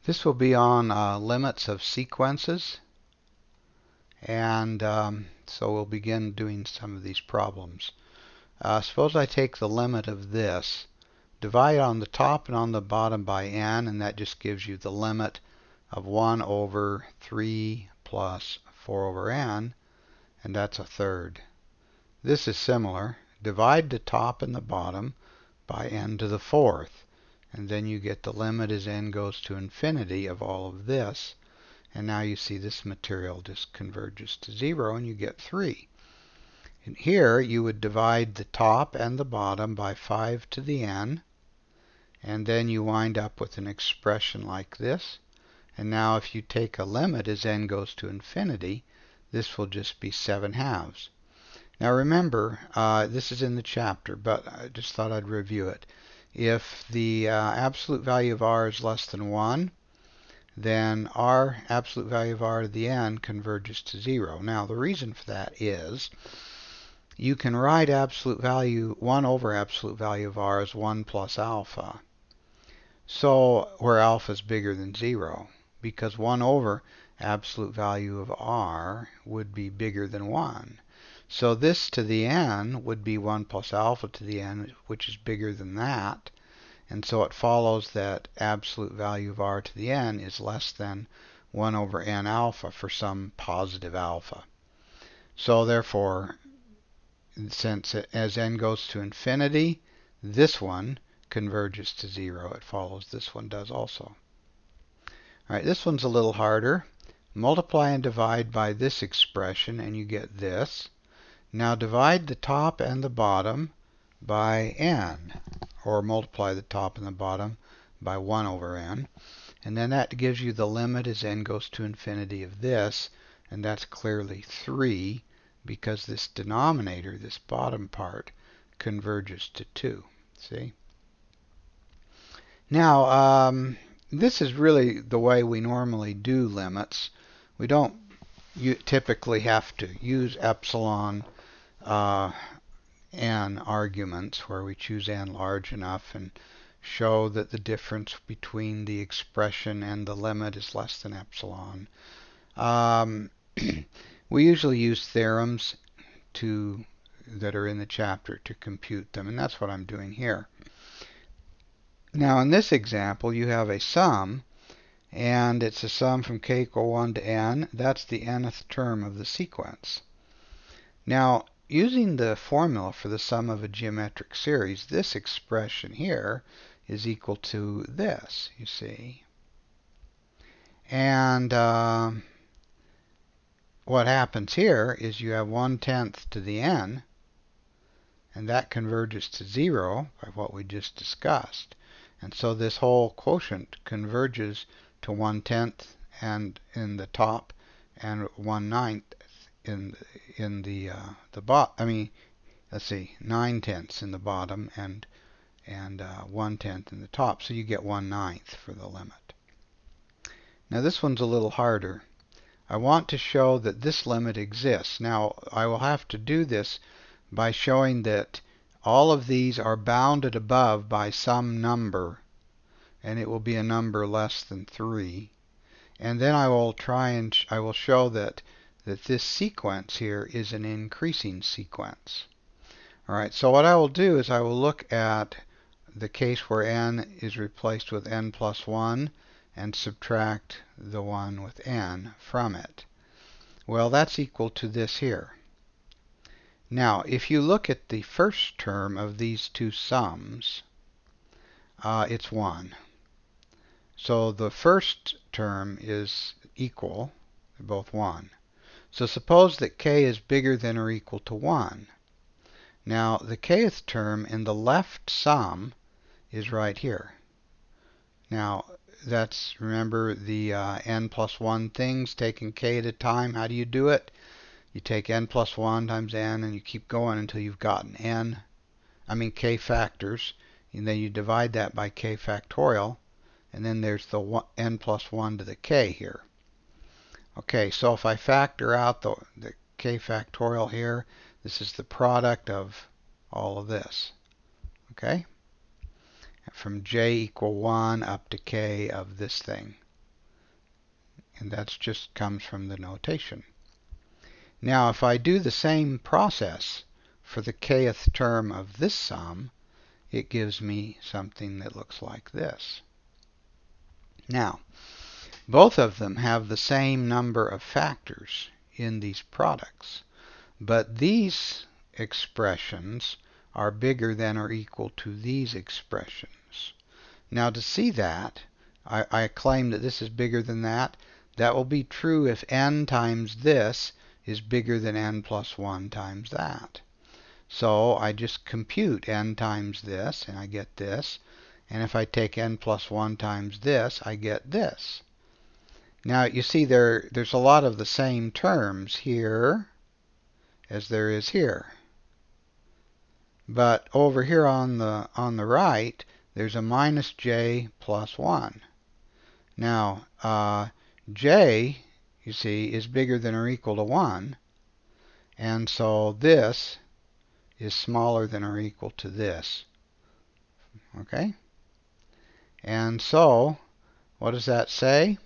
This will be on limits of sequences, and so we'll begin doing some of these problems. Suppose I take the limit of this, divide on the top and on the bottom by n, and that just gives you the limit of 1 over 3 plus 4 over n, and that's a third. This is similar. Divide the top and the bottom by n to the fourth, and then you get the limit as n goes to infinity of all of this. And now you see this material just converges to 0, and you get 3. And here you would divide the top and the bottom by 5 to the n, and then you wind up with an expression like this. And now if you take a limit as n goes to infinity, this will just be 7/2. Now remember, this is in the chapter, but I just thought I'd review it. If the absolute value of r is less than 1, then r, absolute value of r to the n, converges to 0. Now the reason for that is you can write absolute value 1 over absolute value of r as 1 plus alpha. So where alpha is bigger than 0, because 1 over absolute value of r would be bigger than 1. So this to the n would be 1 plus alpha to the n, which is bigger than that. And so it follows that absolute value of r to the n is less than 1 over n alpha for some positive alpha. So therefore, since as n goes to infinity, this one converges to 0. It follows this one does also. All right, this one's a little harder. Multiply and divide by this expression, and you get this. Now divide the top and the bottom by n, or multiply the top and the bottom by 1 over n. And then that gives you the limit as n goes to infinity of this, and that's clearly 3, because this denominator, this bottom part, converges to 2. See? Now, this is really the way we normally do limits. We don't typically have to use epsilon n arguments where we choose n large enough and show that the difference between the expression and the limit is less than epsilon. We usually use theorems that are in the chapter to compute them, and that's what I'm doing here. Now in this example you have a sum, and it's a sum from k equal 1 to n. That's the nth term of the sequence. Now using the formula for the sum of a geometric series, this expression here is equal to this, you see. And what happens here is you have 1/10 to the n, and that converges to 0 by what we just discussed. And so this whole quotient converges to 1/10 and in the top, and 1/9 in the bottom. I mean, let's see, 9/10 in the bottom and 1/10 in the top. So you get 1/9 for the limit. Now this one's a little harder. I want to show that this limit exists. Now I will have to do this by showing that all of these are bounded above by some number, and it will be a number less than 3. And then I will show that this sequence here is an increasing sequence. All right, so what I will do is I will look at the case where n is replaced with n plus 1 and subtract the 1 with n from it. Well, that's equal to this here. Now, if you look at the first term of these two sums, it's 1. So the first term is equal, they're both 1. So suppose that k is bigger than or equal to 1. Now the kth term in the left sum is right here. Now that's, remember the n plus 1 things, taking k at a time. How do you do it? You take n plus 1 times n, and you keep going until you've gotten k factors, and then you divide that by k factorial, and then there's the n plus 1 to the k here. Okay, so if I factor out the k factorial here, this is the product of all of this. Okay? From j equal 1 up to k of this thing. And that just comes from the notation. Now, if I do the same process for the kth term of this sum, it gives me something that looks like this. Now, both of them have the same number of factors in these products, but these expressions are bigger than or equal to these expressions. Now, to see that, I claim that this is bigger than that. That will be true if n times this is bigger than n plus 1 times that. So I just compute n times this, and I get this. And if I take n plus 1 times this, I get this. Now, you see there's a lot of the same terms here as there is here. But over here on the right, there's a minus j plus 1. Now, j, you see, is bigger than or equal to 1. And so this is smaller than or equal to this. Okay? And so, what does that say?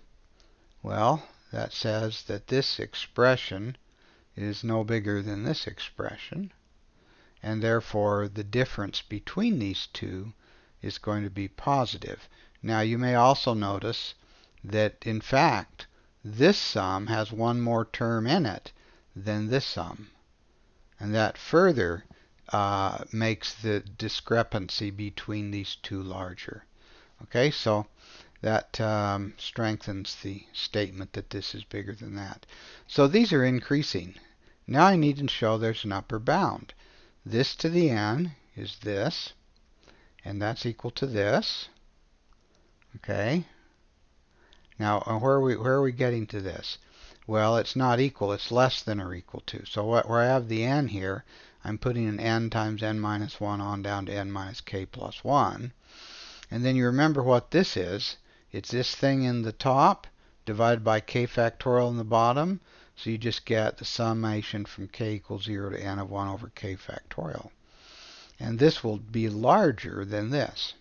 Well, that says that this expression is no bigger than this expression, and therefore the difference between these two is going to be positive. Now, you may also notice that, in fact, this sum has one more term in it than this sum, and that further makes the discrepancy between these two larger. Okay, so that strengthens the statement that this is bigger than that. So these are increasing. Now I need to show there's an upper bound. This to the n is this, and that's equal to this. Okay. Now, where are we getting to this? Well, it's not equal. It's less than or equal to. So where I have the n here, I'm putting an n times n minus 1 on down to n minus k plus 1. And then you remember what this is. It's this thing in the top divided by k factorial in the bottom. So you just get the summation from k equals 0 to n of 1 over k factorial. And this will be larger than this.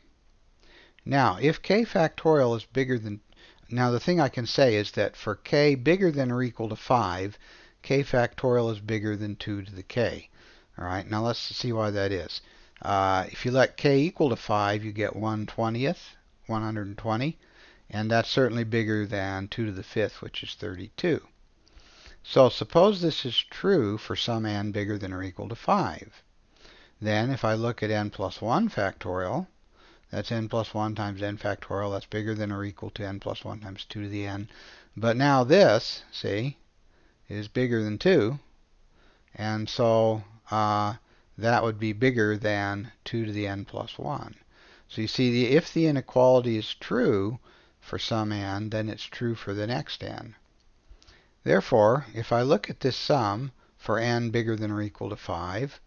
Now, if k factorial is bigger than... Now, the thing I can say is that for k bigger than or equal to 5, k factorial is bigger than 2 to the k. All right, now let's see why that is. If you let k equal to 5, you get 1/20th, 120, and that's certainly bigger than 2 to the 5th, which is 32. So suppose this is true for some n bigger than or equal to 5. Then if I look at n plus 1 factorial, that's n plus 1 times n factorial. That's bigger than or equal to n plus 1 times 2 to the n. But now this, see, is bigger than 2. And so that would be bigger than 2 to the n plus 1. So you see, if the inequality is true for some n, then it's true for the next n. Therefore, if I look at this sum for n bigger than or equal to 5,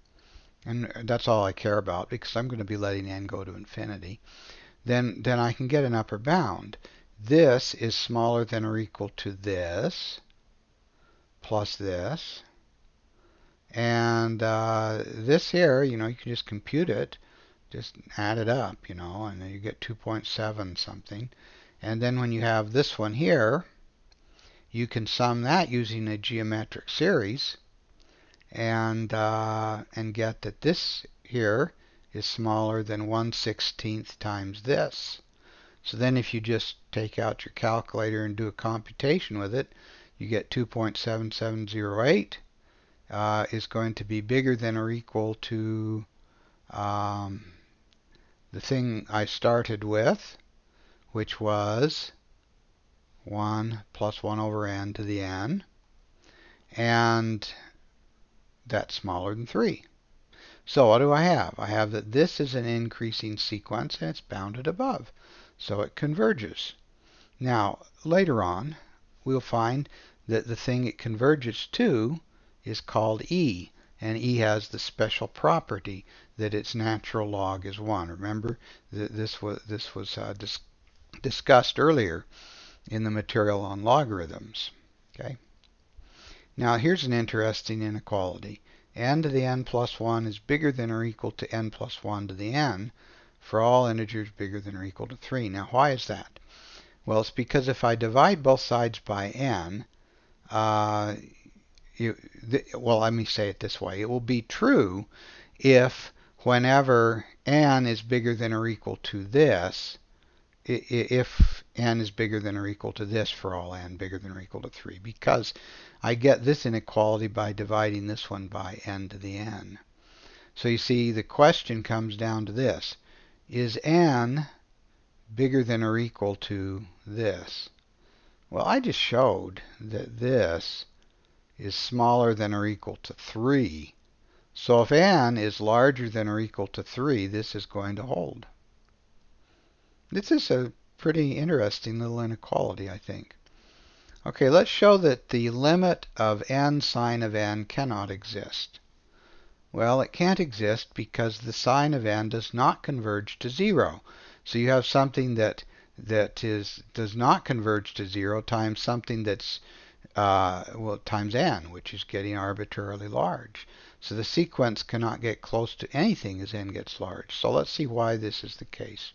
and that's all I care about because I'm going to be letting n go to infinity, then I can get an upper bound. This is smaller than or equal to this plus this. And this here, you can just compute it. Just add it up, and then you get 2.7 something. And then when you have this one here, you can sum that using a geometric series and get that this here is smaller than 1/16 times this. So then if you just take out your calculator and do a computation with it, you get 2.7708 is going to be bigger than or equal to the thing I started with, which was 1 plus 1 over n to the n, and that's smaller than 3. So what do I have? I have that this is an increasing sequence and it's bounded above, so it converges. Now, later on, we'll find that the thing it converges to is called e, and e has the special property that its natural log is 1. Remember, this was discussed earlier in the material on logarithms. Okay. Now here's an interesting inequality. N to the n plus 1 is bigger than or equal to n plus 1 to the n for all integers bigger than or equal to 3. Now why is that? Well, it's because if I divide both sides by n, well, let me say it this way. It will be true if whenever n is bigger than or equal to this, if n is bigger than or equal to this for all n bigger than or equal to 3, because I get this inequality by dividing this one by n to the n. So you see, the question comes down to this. Is n bigger than or equal to this? Well, I just showed that this is smaller than or equal to 3. So if n is larger than or equal to 3, this is going to hold. This is a pretty interesting little inequality, I think. Okay, let's show that the limit of n sine of n cannot exist. Well, it can't exist because the sine of n does not converge to 0. So you have something that does not converge to 0 times something that's times n, which is getting arbitrarily large. So the sequence cannot get close to anything as n gets large. So let's see why this is the case.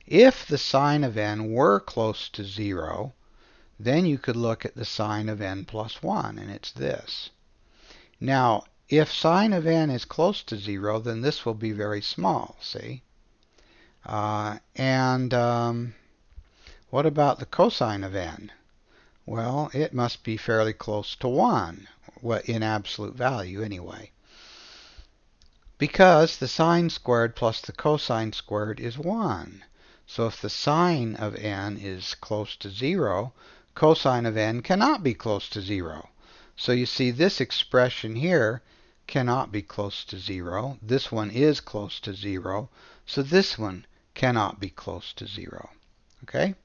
If the sine of n were close to 0, then you could look at the sine of n plus 1, and it's this. Now, if sine of n is close to 0, then this will be very small, see? What about the cosine of n? Well, it must be fairly close to 1, in absolute value anyway. Because the sine squared plus the cosine squared is 1. So if the sine of n is close to 0, cosine of n cannot be close to 0. So you see, this expression here cannot be close to 0. This one is close to 0. So this one cannot be close to 0. Okay?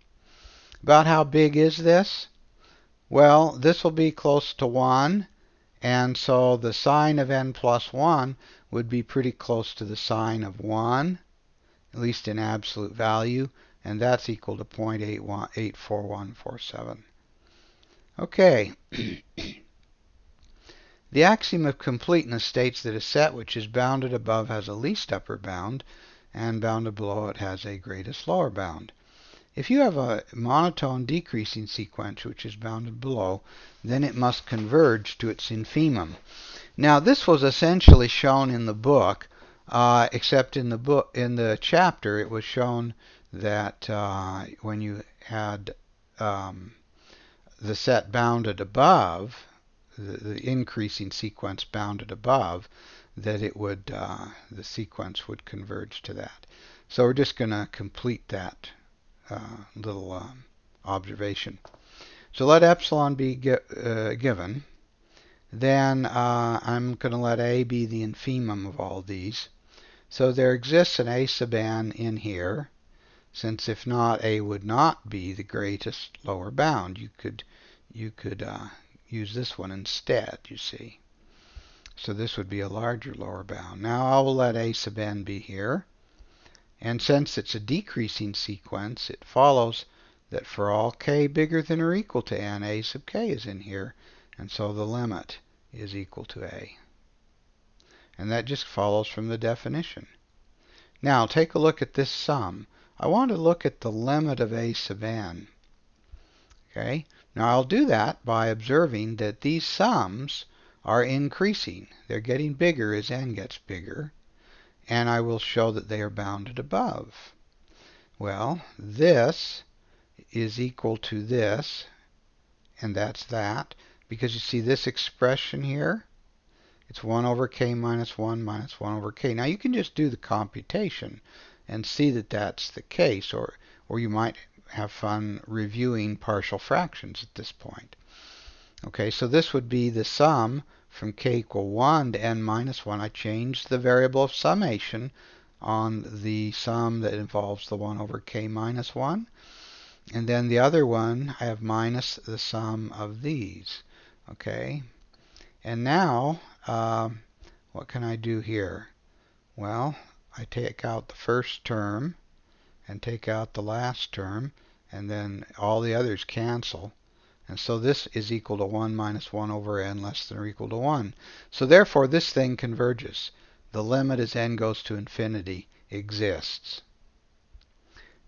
About how big is this? Well, this will be close to 1, and so the sine of n plus 1 would be pretty close to the sine of 1, at least in absolute value, and that's equal to 0.84147. Okay. The axiom of completeness states that a set which is bounded above has a least upper bound, and bounded below it has a greatest lower bound. If you have a monotone decreasing sequence which is bounded below, then it must converge to its infimum. Now, this was essentially shown in the book, except in the chapter it was shown that when you had the set bounded above, the increasing sequence bounded above, that it would the sequence would converge to that. So we're just going to complete that little observation. So let epsilon be given. Then I'm going to let a be the infimum of all these. So there exists an a sub n in here, since if not, a would not be the greatest lower bound. You could use this one instead, you see. So this would be a larger lower bound. Now I will let a sub n be here. And since it's a decreasing sequence, it follows that for all k bigger than or equal to n, a sub k is in here. And so the limit is equal to a. And that just follows from the definition. Now take a look at this sum. I want to look at the limit of a sub n. Okay? Now I'll do that by observing that these sums are increasing. They're getting bigger as n gets bigger. And I will show that they are bounded above. Well, this is equal to this, and that's that, because you see this expression here, it's 1 over k minus 1 minus 1 over k. Now you can just do the computation and see that that's the case, or you might have fun reviewing partial fractions at this point. Okay, so this would be the sum from k equal 1 to n minus 1. I changed the variable of summation on the sum that involves the 1 over k minus 1. And then the other one, I have minus the sum of these. Okay, and now what can I do here? Well, I take out the first term and take out the last term, and then all the others cancel. And so this is equal to 1 minus 1 over n less than or equal to 1. So therefore this thing converges. The limit as n goes to infinity exists.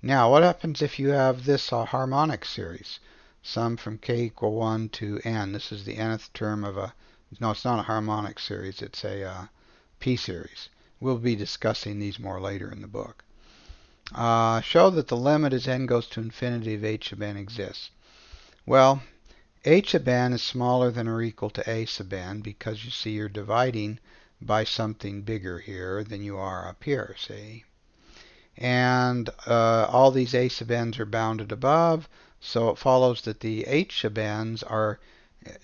Now, what happens if you have this harmonic series? Sum from k equal 1 to n. This is the nth term of a... No, it's not a harmonic series. It's a p-series. We'll be discussing these more later in the book. Show that the limit as n goes to infinity of h sub n exists. Well, h sub n is smaller than or equal to a sub n because you see you're dividing by something bigger here than you are up here, see? And all these a sub n's are bounded above, so it follows that the h sub n's are,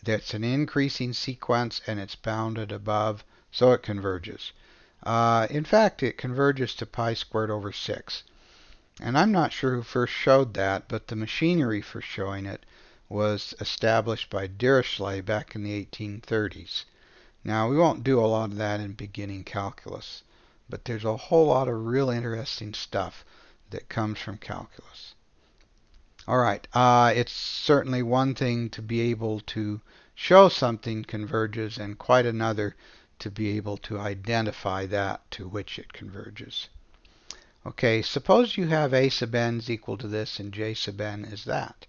that's an increasing sequence and it's bounded above, so it converges. In fact, it converges to pi squared over 6. And I'm not sure who first showed that, but the machinery for showing it was established by Dirichlet back in the 1830s. Now, we won't do a lot of that in beginning calculus, but there's a whole lot of real interesting stuff that comes from calculus. All right, it's certainly one thing to be able to show something converges and quite another to be able to identify that to which it converges. Okay, suppose you have a sub n is equal to this and j sub n is that.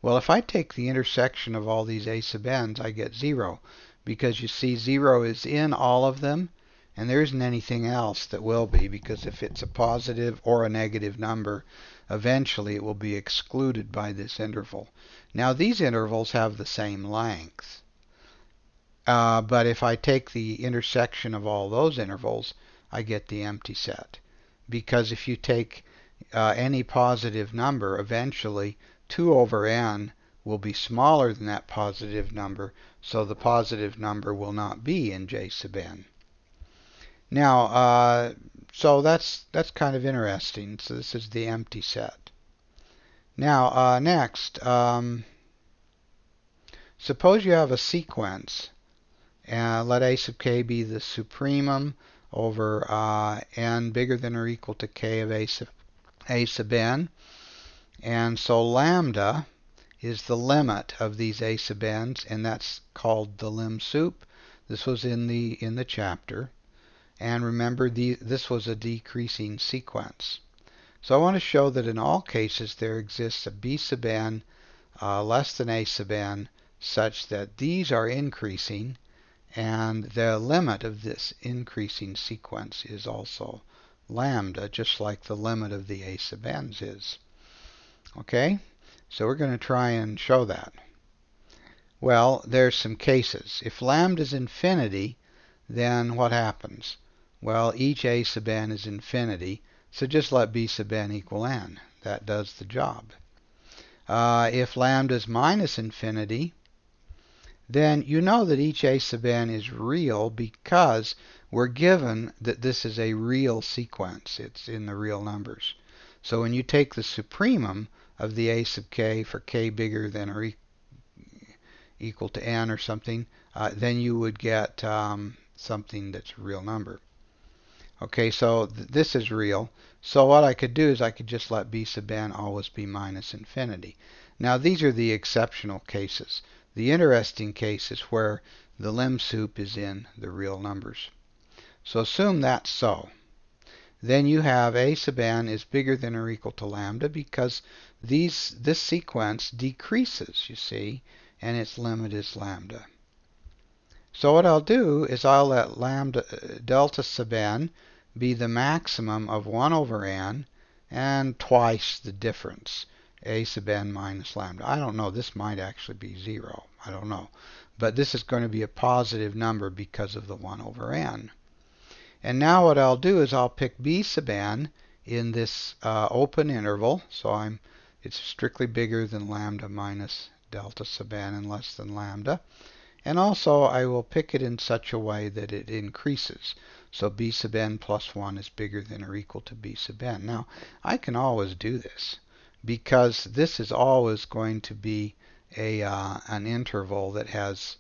Well, if I take the intersection of all these a sub n's, I get 0, because you see 0 is in all of them, and there isn't anything else that will be, because if it's a positive or a negative number, eventually it will be excluded by this interval. Now, these intervals have the same length, but if I take the intersection of all those intervals, I get the empty set. Because if you take any positive number, eventually 2 over n will be smaller than that positive number, so the positive number will not be in j sub n. Now, so that's kind of interesting. So this is the empty set. Now, next, suppose you have a sequence. Let a sub k be the supremum over n bigger than or equal to k of a sub n. And so lambda is the limit of these a sub n's, and that's called the lim sup. This was in the chapter. And remember, this was a decreasing sequence. So I want to show that in all cases there exists a b sub n less than a sub n such that these are increasing, and the limit of this increasing sequence is also lambda, just like the limit of the a sub n's is. Okay, so we're going to try and show that. Well, there's some cases. If lambda is infinity, then what happens? Well, each a sub n is infinity, so just let b sub n equal n. That does the job. If lambda is minus infinity, then you know that each a sub n is real because we're given that this is a real sequence. It's in the real numbers. So when you take the supremum of the a sub k for k bigger than or equal to n or something, then you would get something that's a real number. Okay, so this is real. So what I could do is I could just let b sub n always be minus infinity. Now these are the exceptional cases. The interesting case is where the lim sup is in the real numbers. So assume that's so. Then you have a sub n is bigger than or equal to lambda because this sequence decreases, you see, and its limit is lambda. So what I'll do is I'll let lambda delta sub n be the maximum of 1 over n and twice the difference, a sub n minus lambda. I don't know, this might actually be 0. I don't know. But this is going to be a positive number because of the 1 over n. And now what I'll do is I'll pick b sub n in this open interval. So it's strictly bigger than lambda minus delta sub n and less than lambda. And also I will pick it in such a way that it increases. So b sub n plus 1 is bigger than or equal to b sub n. Now, I can always do this because this is always going to be an interval that has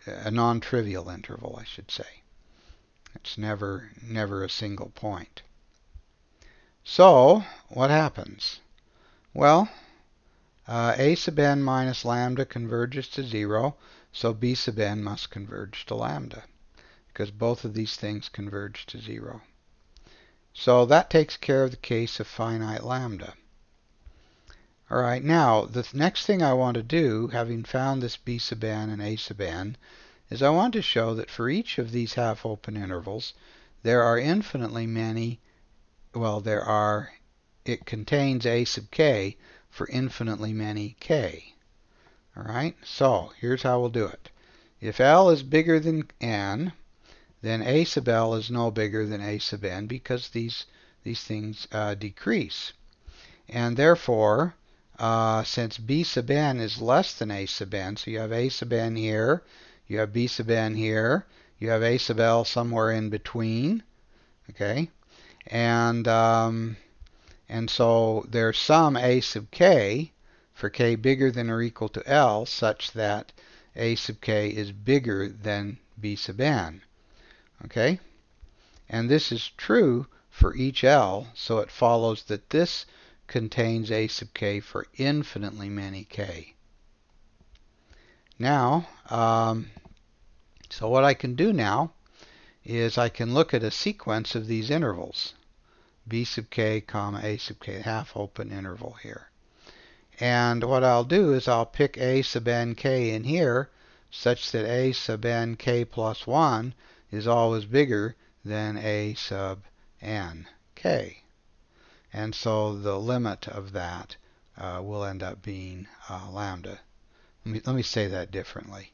a non-trivial interval, I should say. It's never a single point. So, what happens? Well, a sub n minus lambda converges to 0, so b sub n must converge to lambda, because both of these things converge to 0. So that takes care of the case of finite lambda. All right, now the next thing I want to do, having found this b sub n and a sub n, is I want to show that for each of these half-open intervals, there are infinitely many, it contains a sub k for infinitely many k. All right, so here's how we'll do it. If L is bigger than n, then a sub L is no bigger than a sub n because these things decrease. And therefore, since b sub n is less than a sub n, so you have a sub n here, you have b sub n here, you have a sub L somewhere in between, okay? And so there's some a sub k for k bigger than or equal to L such that a sub k is bigger than b sub n. Okay? And this is true for each L, so it follows that this contains a sub k for infinitely many k. Now, so what I can do now is I can look at a sequence of these intervals, b sub k comma a sub k, half open interval here. And what I'll do is I'll pick a sub n k in here such that a sub n k plus 1 is always bigger than a sub n k. And so the limit of that will end up being lambda. Let me say that differently.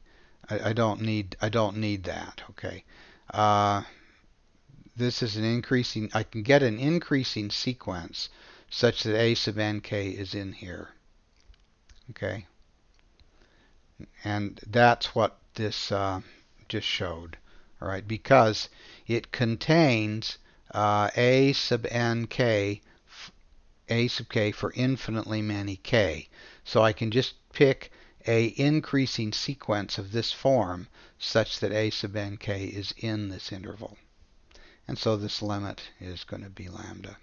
I don't need that. Okay. This is an increasing. I can get an increasing sequence such that a sub n k is in here. Okay. And that's what this just showed. All right, because it contains a sub n k, a sub k for infinitely many k. So I can just pick a increasing sequence of this form such that a sub n k is in this interval. And so this limit is going to be lambda.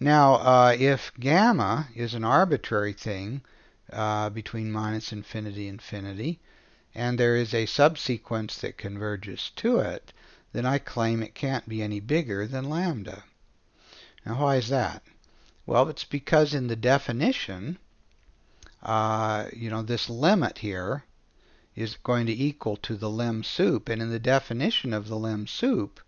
Now, if gamma is an arbitrary thing between minus infinity and infinity, and there is a subsequence that converges to it, then I claim it can't be any bigger than lambda. Now, why is that? Well, it's because in the definition, this limit here is going to equal to the lim sup, and in the definition of the lim sup,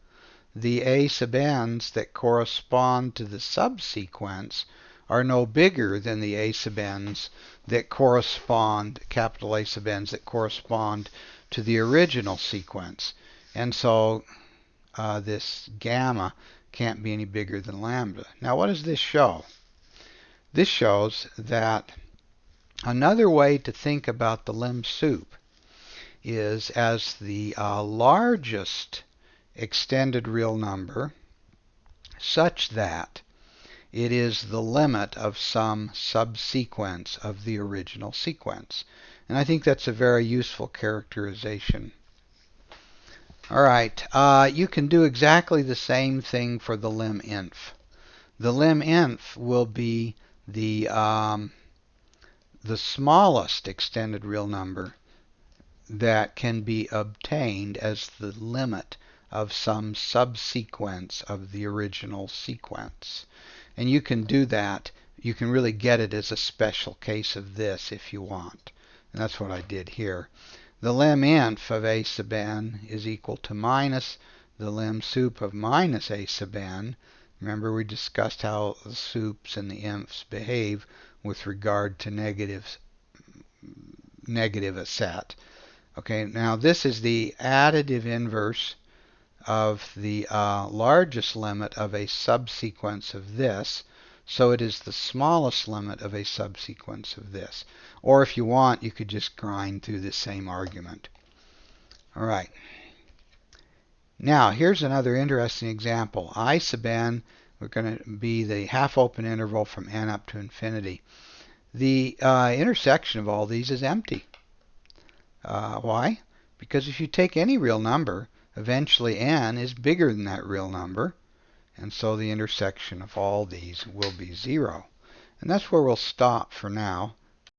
the a sub n's that correspond to the subsequence are no bigger than the a sub n's that correspond, capital A sub n's that correspond to the original sequence. And so this gamma can't be any bigger than lambda. Now what does this show? This shows that another way to think about the lim sup is as the largest extended real number such that it is the limit of some subsequence of the original sequence. And I think that's a very useful characterization. All right, you can do exactly the same thing for the lim inf. The lim inf will be the smallest extended real number that can be obtained as the limit of some subsequence of the original sequence. And you can do that. You can really get it as a special case of this if you want. And that's what I did here. The lim inf of a sub n is equal to minus the lim sup of minus a sub n. Remember we discussed how the sups and the infs behave with regard to negative a set. Okay, now this is the additive inverse of the largest limit of a subsequence of this, so it is the smallest limit of a subsequence of this. Or if you want, you could just grind through the same argument. All right. Now, here's another interesting example. I sub n, we're going to be the half-open interval from n up to infinity. The intersection of all these is empty. Why? Because if you take any real number, eventually n is bigger than that real number, and so the intersection of all these will be 0. And that's where we'll stop for now.